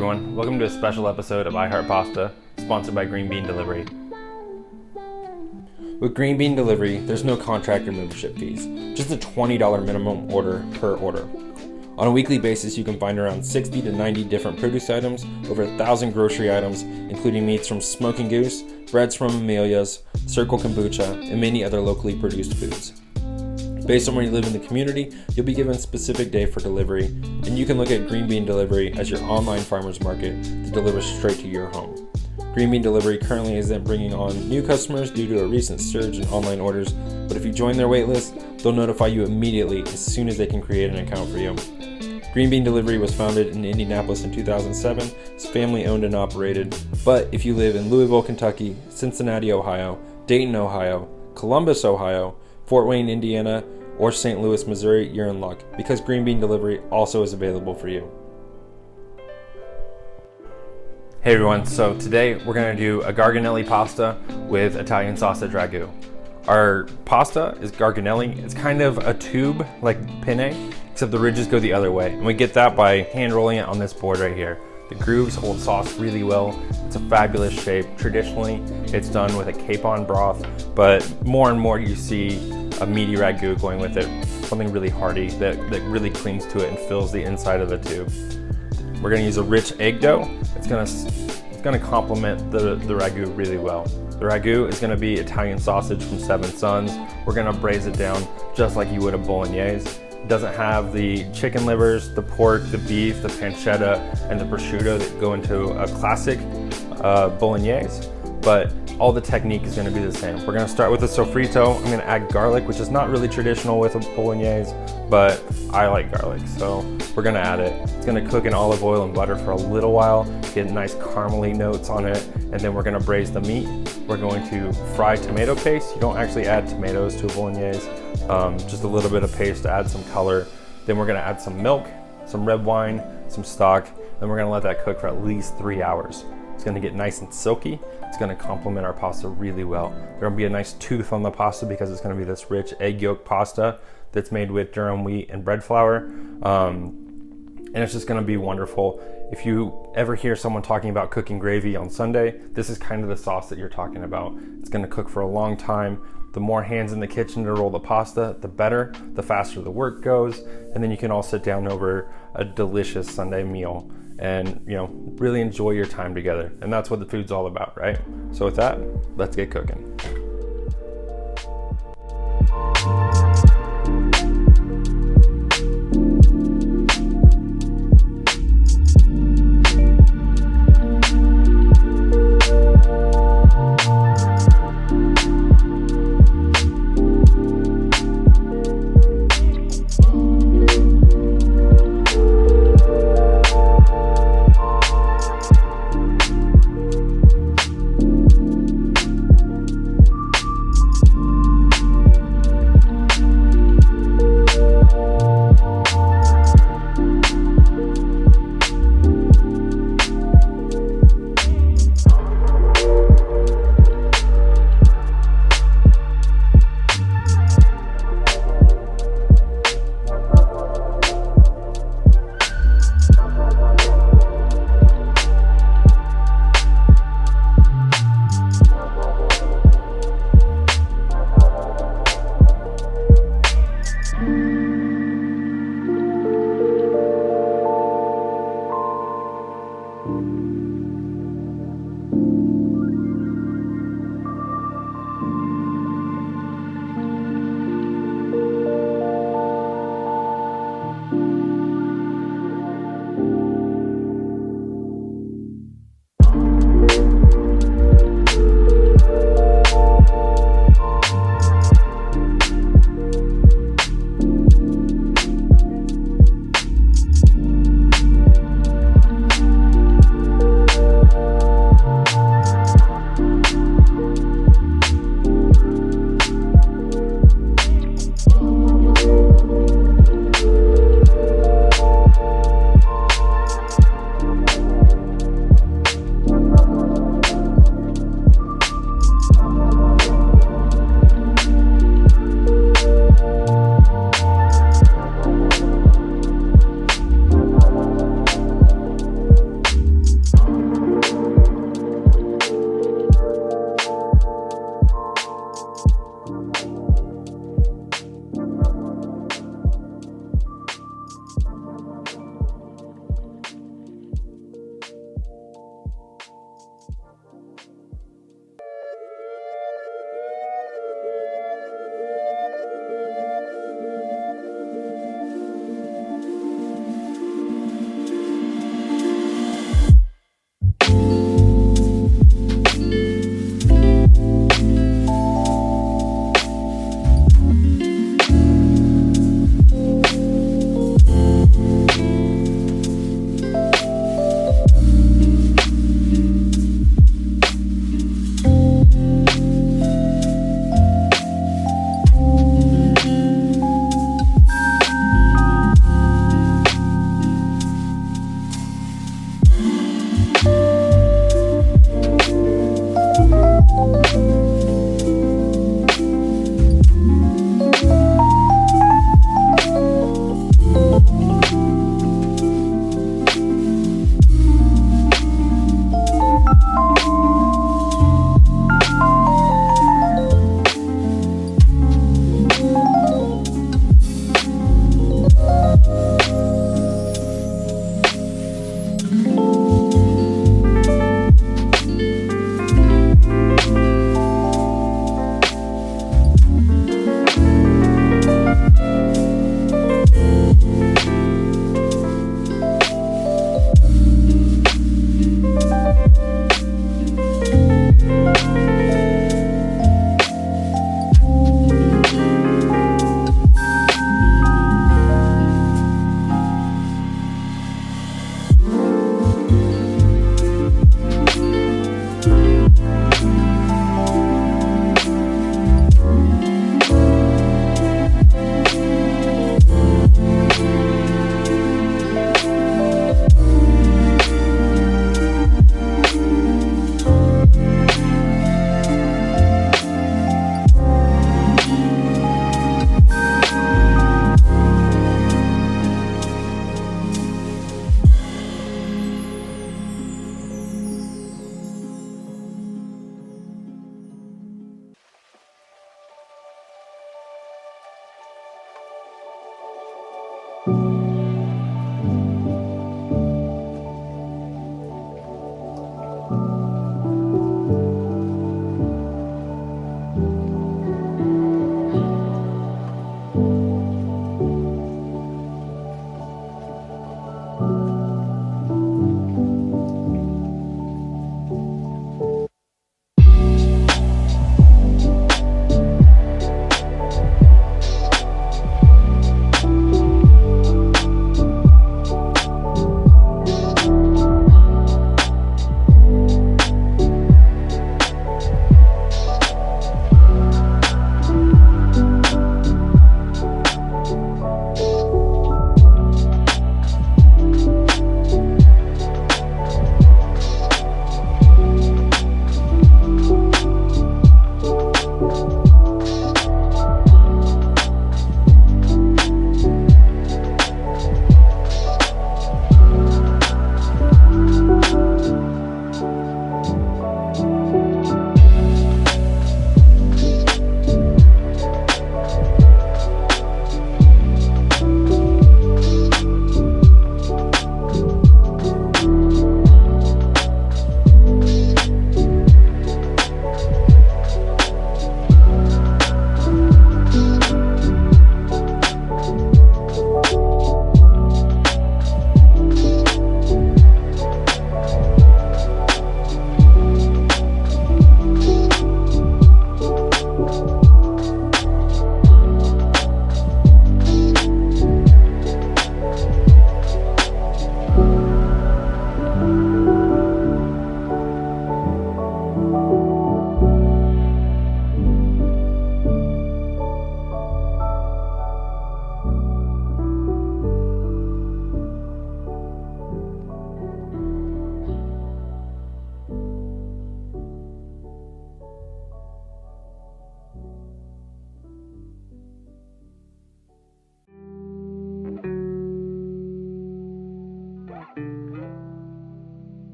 everyone, welcome to a special episode of I Heart Pasta, sponsored by Green Bean Delivery. With Green Bean Delivery, there's no contract or membership fees, just a $20 minimum order per order. On a weekly basis, you can find around 60 to 90 different produce items, over 1,000 grocery items, including meats from Smoking Goose, breads from Amelia's, Circle Kombucha, and many other locally produced foods. Based on where you live in the community, you'll be given a specific day for delivery, and you can look at Green Bean Delivery as your online farmer's market that delivers straight to your home. Green Bean Delivery currently isn't bringing on new customers due to a recent surge in online orders, but if you join their waitlist, they'll notify you immediately as soon as they can create an account for you. Green Bean Delivery was founded in Indianapolis in 2007. It's family owned and operated, but if you live in Louisville, Kentucky, Cincinnati, Ohio, Dayton, Ohio, Columbus, Ohio, Fort Wayne, Indiana, or St. Louis, Missouri, you're in luck, because Green Bean Delivery also is available for you. Hey everyone, so today we're going to do a Garganelli pasta with Italian sausage ragu. Our pasta is Garganelli. It's kind of a tube like penne, except the ridges go the other way. And we get that by hand rolling it on this board right here. The grooves hold sauce really well. It's a fabulous shape. Traditionally, it's done with a capon broth, but more and more you see a meaty ragu going with it, something really hearty that really clings to it and fills the inside of the tube. We're gonna use a rich egg dough. It's gonna complement the ragu really well. The ragu is gonna be Italian sausage from Seven Sons. We're gonna braise it down just like you would a bolognese. It doesn't have the chicken livers, the pork, the beef, the pancetta, and the prosciutto that go into a classic bolognese, but all the technique is gonna be the same. We're gonna start with a sofrito. I'm gonna add garlic, which is not really traditional with a bolognese, but I like garlic, so we're gonna add it. It's gonna cook in olive oil and butter for a little while, get nice caramely notes on it, and then we're gonna braise the meat. We're going to fry tomato paste. You don't actually add tomatoes to a bolognese, just a little bit of paste to add some color. Then we're gonna add some milk, some red wine, some stock, then we're gonna let that cook for at least 3 hours. It's gonna get nice and silky. It's gonna complement our pasta really well. There'll be a nice tooth on the pasta because it's gonna be this rich egg yolk pasta that's made with durum wheat and bread flour. And it's just gonna be wonderful. If you ever hear someone talking about cooking gravy on Sunday, this is kind of the sauce that you're talking about. It's gonna cook for a long time. The more hands in the kitchen to roll the pasta, the better, the faster the work goes. And then you can all sit down over a delicious Sunday meal and really enjoy your time together. And that's what the food's all about, right? So with that, let's get cooking.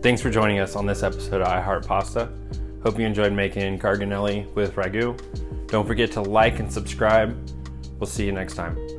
Thanks for joining us on this episode of I Heart Pasta. Hope you enjoyed making Garganelli with Ragu. Don't forget to like and subscribe. We'll see you next time.